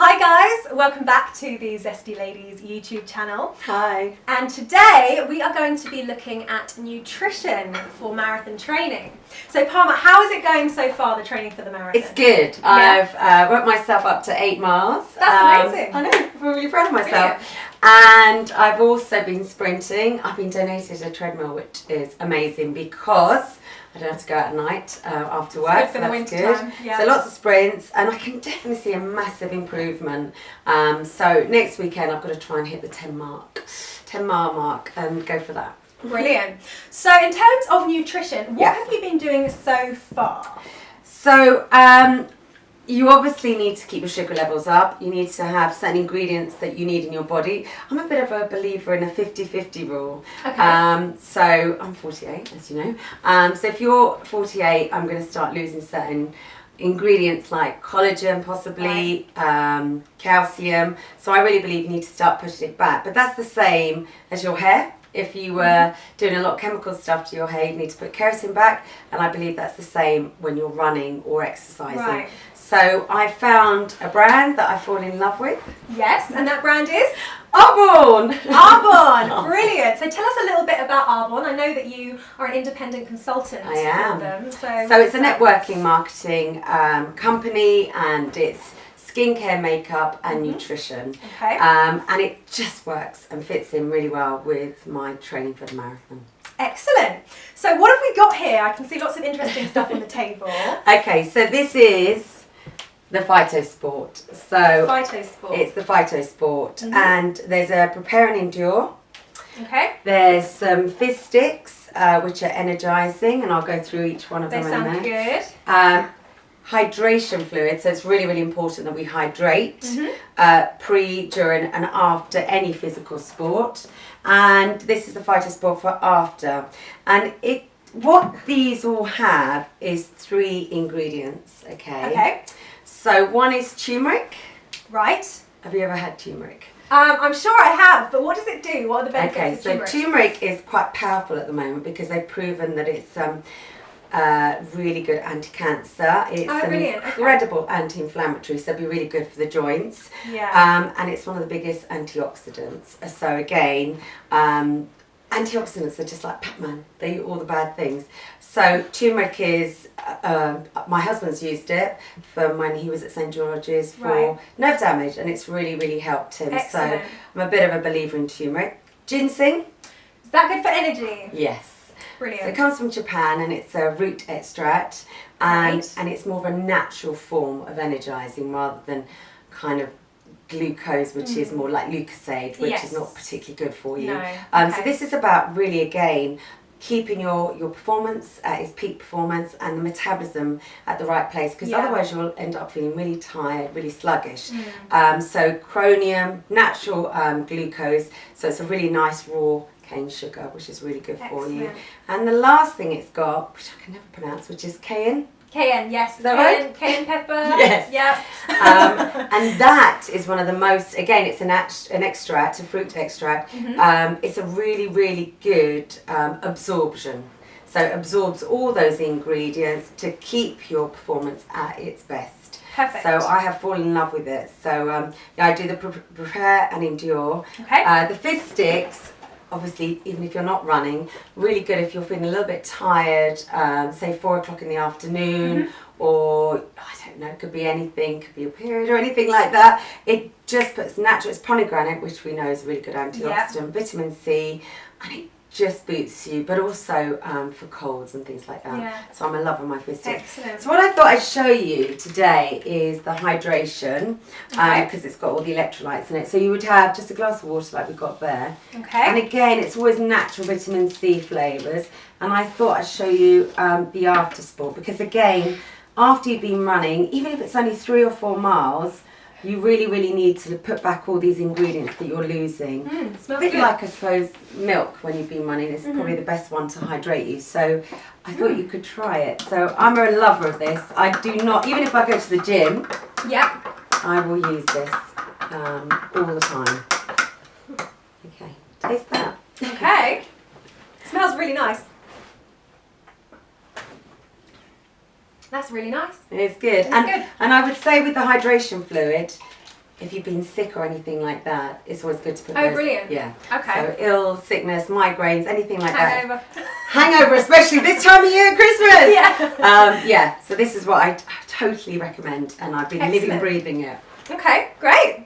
Hi guys, welcome back to the Zesty Ladies YouTube channel. Hi. And today we are going to be looking at nutrition for marathon training. So Palma, how is it going so far, the training for the marathon? It's good. Yeah. I've worked myself up to 8 miles. That's amazing. I know, I'm really proud of myself. Brilliant. And I've also been sprinting. I've been donated a treadmill, which is amazing because I don't have to go out at night after work. It's good for the winter time. Yeah. So lots of sprints, and I can definitely see a massive improvement. So next weekend I've got to try and hit the 10 mile mark and go for that. Brilliant. So in terms of nutrition, what have you been doing so far? So you obviously need to keep your sugar levels up. You need to have certain ingredients that you need in your body. I'm a bit of a believer in a 50-50 rule. Okay. So I'm 48, as you know. So if you're 48, I'm going to start losing certain ingredients like collagen, possibly, calcium. So I really believe you need to start pushing it back. But that's the same as your hair. If you were doing a lot of chemical stuff to your hair, you need to put keratin back. And I believe that's the same when you're running or exercising. Right. So I found a brand that I fall in love with. Yes, and that brand is? Arbonne! Arbonne! Brilliant. So tell us a little bit about Arbonne. I know that you are an independent consultant I am. for them. So it's a networking marketing company, and it's skincare, makeup and nutrition. Okay. And it just works and fits in really well with my training for the marathon. Excellent. So what have we got here? I can see lots of interesting stuff on the table. Okay, so this is the Phytosport. So Phytosport. It's the Phytosport, and there's a Prepare and Endure. Okay. There's some fizz sticks, which are energizing, and I'll go through each one of them. They sound good. Hydration fluid, so it's really, really important that we hydrate pre, during and after any physical sport. And this is the Phytosport for after. And what these all have is 3 ingredients, okay? So one is turmeric. Right. Have you ever had turmeric? I'm sure I have, but what does it do? What are the benefits of turmeric? So turmeric is quite powerful at the moment because they've proven that it's really good anti-cancer. It's an incredible anti-inflammatory, so it'd be really good for the joints. Yeah. And it's one of the biggest antioxidants. So again, antioxidants are just like Pac-Man. They eat all the bad things. So turmeric is, my husband's used it from when he was at St George's for nerve damage, and it's really, really helped him. Excellent. So I'm a bit of a believer in turmeric. Ginseng. Is that good for energy? Yes. Brilliant. So it comes from Japan, and it's a root extract, and it's more of a natural form of energizing rather than kind of glucose, which is more like Lucozade, which is not particularly good for you. No. So this is about really, again, keeping your performance at its peak performance and the metabolism at the right place, because otherwise you'll end up feeling really tired, really sluggish. So chromium, natural glucose, so it's a really nice raw cane sugar, which is really good for you. And the last thing it's got, which I can never pronounce, which is cayenne. Cayenne, yes. Is that right? Cayenne pepper. Yes. Yep. And that is one of the most, again, it's an extract, a fruit extract. It's a really, really good absorption. So it absorbs all those ingredients to keep your performance at its best. Perfect. So I have fallen in love with it. So I do the Prepare and Endure. Okay. The fizz sticks, obviously, even if you're not running, really good if you're feeling a little bit tired, say 4 o'clock in the afternoon, or I don't know, it could be anything, could be a period or anything like that. It just puts natural, it's pomegranate, which we know is a really good antioxidant, vitamin C, and it just boosts you, but also for colds and things like that. So I'm in love with my fizz sticks. Excellent. So what I thought I'd show you today is the hydration, because it's got all the electrolytes in it. So you would have just a glass of water like we've got there. And again, it's always natural vitamin C flavours. And I thought I'd show you the after sport, because again, after you've been running, even if it's only 3 or 4 miles, you really, really need to put back all these ingredients that you're losing. Smells a bit good. like, I suppose, milk when you've been running is probably the best one to hydrate you. So I thought you could try it. So I'm a lover of this. I do not, even if I go to the gym, I will use this all the time. Okay, taste that. Okay. Smells really nice. That's really nice. It's good. It's good. And I would say with the hydration fluid, if you've been sick or anything like that, it's always good to put Oh, those. brilliant. Yeah. Okay. So ill, sickness, migraines, anything like Hangover. that. Hangover, especially this time of year, Christmas. Yeah. Yeah. So this is what I totally recommend, and I've been living, Excellent. breathing it. Okay, great.